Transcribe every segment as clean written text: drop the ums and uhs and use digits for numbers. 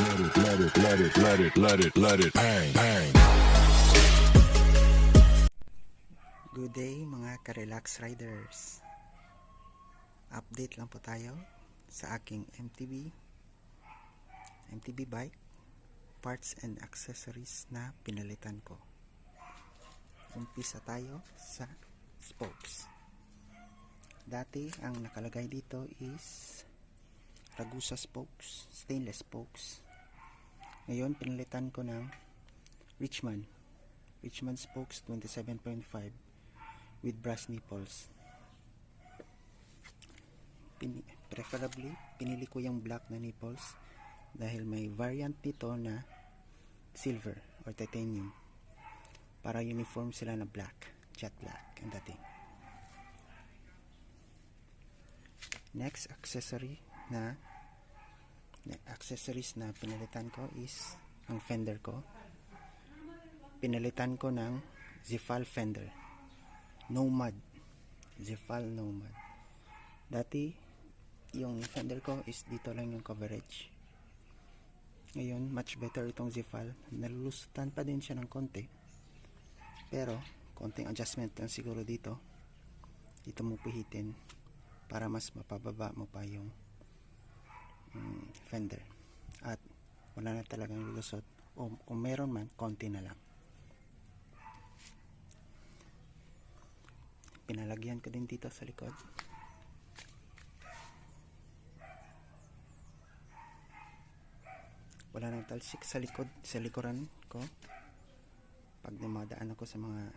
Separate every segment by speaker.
Speaker 1: bang, bang.
Speaker 2: Good day mga ka-relax riders. Update lang po tayo sa aking MTB bike parts and accessories na pinalitan ko. Umpisa tayo sa spokes. Dati ang nakalagay dito is Ragusa spokes, stainless spokes. Ngayon pinalitan ko ng Richmond spokes 27.5 with brass nipples. Preferably pinili ko yung black na nipples dahil may variant nito na silver or titanium para uniform sila na black, jet black ang dating. Next accessories na pinalitan ko is ang fender ko. Pinalitan ko ng Zefal fender Nomad. Zefal Nomad. Dati yung fender ko is dito lang yung coverage. Ngayon much better itong Zefal. Nalulusutan pa din siya ng konti, pero konting adjustment lang siguro dito mo pihitin para mas mapababa mo pa yung fender at wala na talagang lulusot, o kung meron man konti na lang. Pinalagyan ko din dito sa likod. Wala nang talsik sa likuran ko pag dumadaan ako sa mga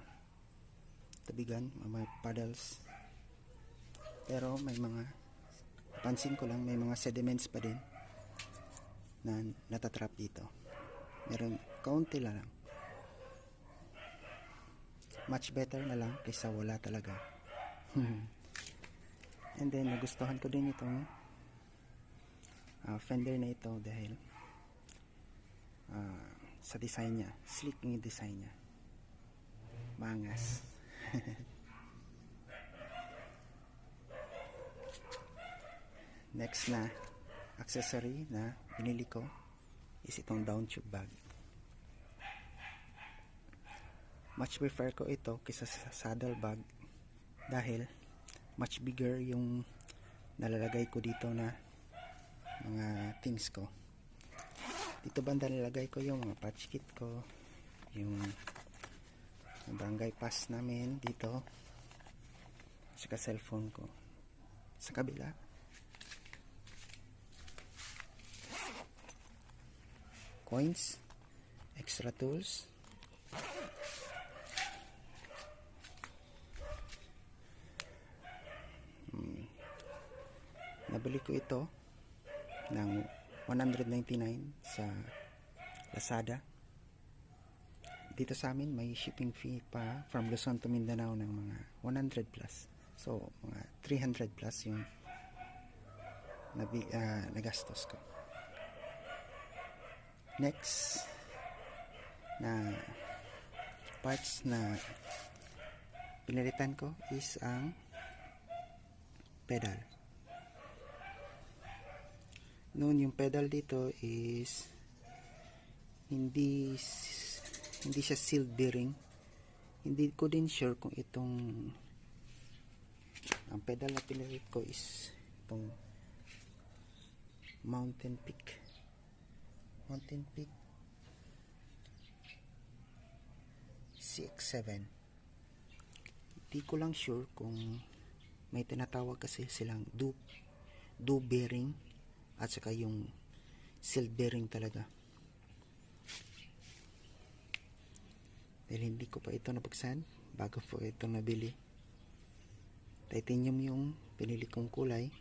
Speaker 2: tabigan, mga paddles. Pero may mga pansin ko lang, may mga sediments pa din na natatrap dito. Meron kaunti lang. Much better na lang kaysa wala talaga. And then nagustuhan ko din itong fender na ito dahil sa design niya, sleek yung design niya, mangas. Next na accessory na pinili ko is itong down tube bag. Much prefer ko ito kaysa sa saddle bag dahil much bigger yung nalalagay ko dito na mga things ko. Dito banda nilalagay ko yung mga patch kit ko, yung barangay pass namin dito, saka cellphone ko. Sa kabila coins, extra tools, nabili ko ito ng 199 sa Lazada. Dito sa amin may shipping fee pa from Luzon to Mindanao ng mga 100 plus, so mga 300 plus yung nagastos ko. Next na parts na pinalitan ko is ang pedal. Noon yung pedal dito is hindi siya sealed bearing. Hindi ko din sure kung ang pedal na pinalit ko is itong Mountain Peak 6-7. Hindi ko lang sure kung may tinatawag kasi silang do bearing at saka yung sealed bearing talaga. Dahil hindi ko pa ito nabuksan, bago po ito nabili. Titanium yung pinili kong kulay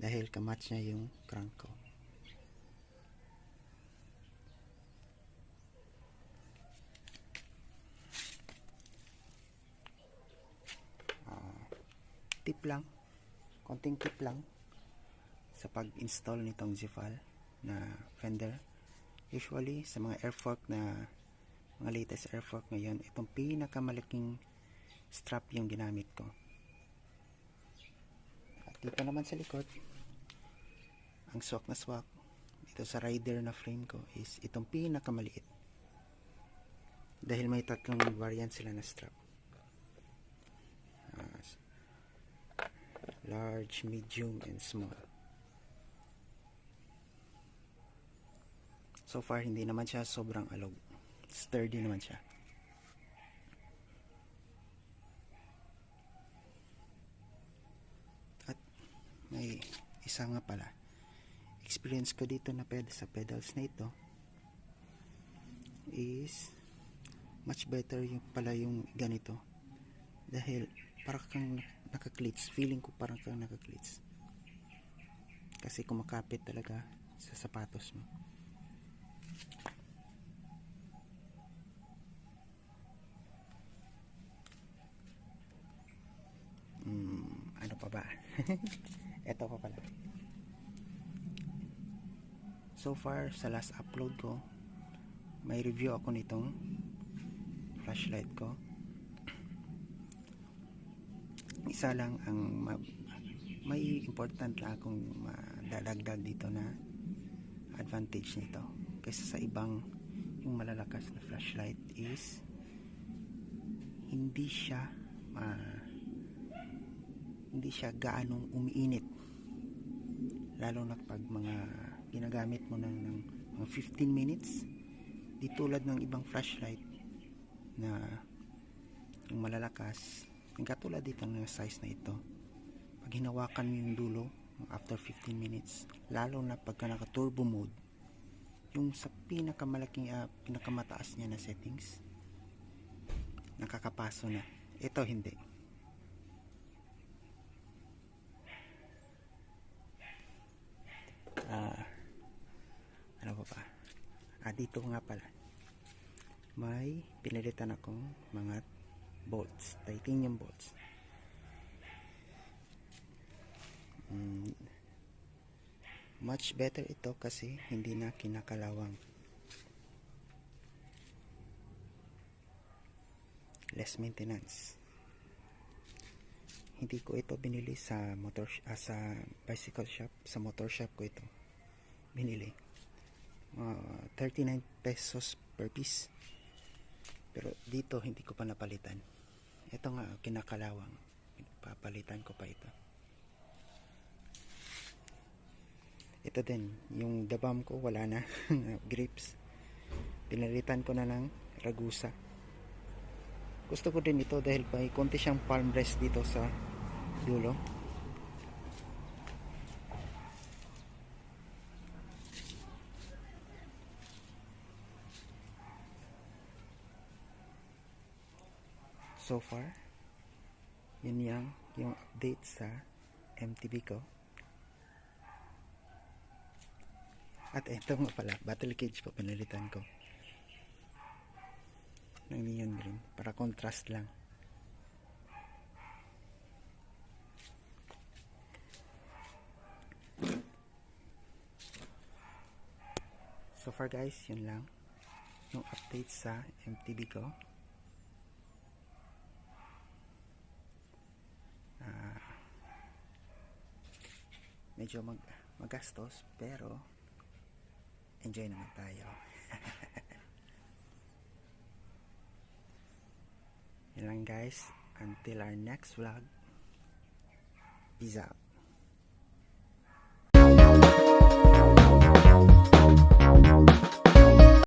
Speaker 2: dahil kamatch niya yung crank ko. Konting tip lang sa pag-install nitong Zefal na fender. Usually sa mga air fork na mga latest air fork ngayon, itong pinakamalaking strap yung ginamit ko. At dito naman sa likod, ang swak na swak, dito sa rider na frame ko is itong pinakamaliit. Dahil may tatlong variant sila na strap. Large, medium, and small. So far, hindi naman siya sobrang alog. Sturdy naman siya. At may isa nga pala. Experience ko dito na sa pedals na ito is much better yung pala yung ganito. Dahil parang kang nakaklits. Feeling ko parang kang nakaklits. Kasi kumakapit talaga sa sapatos mo. Ano pa ba? Ito pa pala. So far, sa last upload ko, may review ako nitong flashlight ko. Isa lang ang may important lang akong madadagdag dito na advantage nito kaysa sa ibang yung malalakas na flashlight is hindi siya gaanong umiinit, lalo na pag mga ginagamit mo ng mga 15 minutes. Di tulad ng ibang flashlight na yung malalakas, yung katulad dito ng size na ito, pag hinawakan mo yung dulo after 15 minutes, lalo na pagka naka turbo mode, yung sa pinakamalaking pinakamataas niya na settings, nakakapaso na. Ito hindi. Ano pa? Dito nga pala may pinalitan akong mga bolts, titanium bolts. Much better ito kasi hindi na kinakalawang. Less maintenance. Hindi ko ito binili sa sa bicycle shop, sa motor shop ko ito binili. 39 pesos per piece. Pero dito hindi ko pa napalitan. Ito nga kinakalawang. Papalitan ko pa ito. Ito din, yung dabam ko wala na grips. Pinalitan ko na ng Ragusa. Gusto ko din ito dahil may konti siyang palm rest dito sa dulo. So far, yun yung update sa MTB ko. At ito nga pala, battle cage ko, pinalitan ko ng neon green para contrast lang. So far guys, yun lang yung update sa MTB ko. Medyo magastos pero enjoy naman tayo. Yun lang guys, until our next vlog, peace out.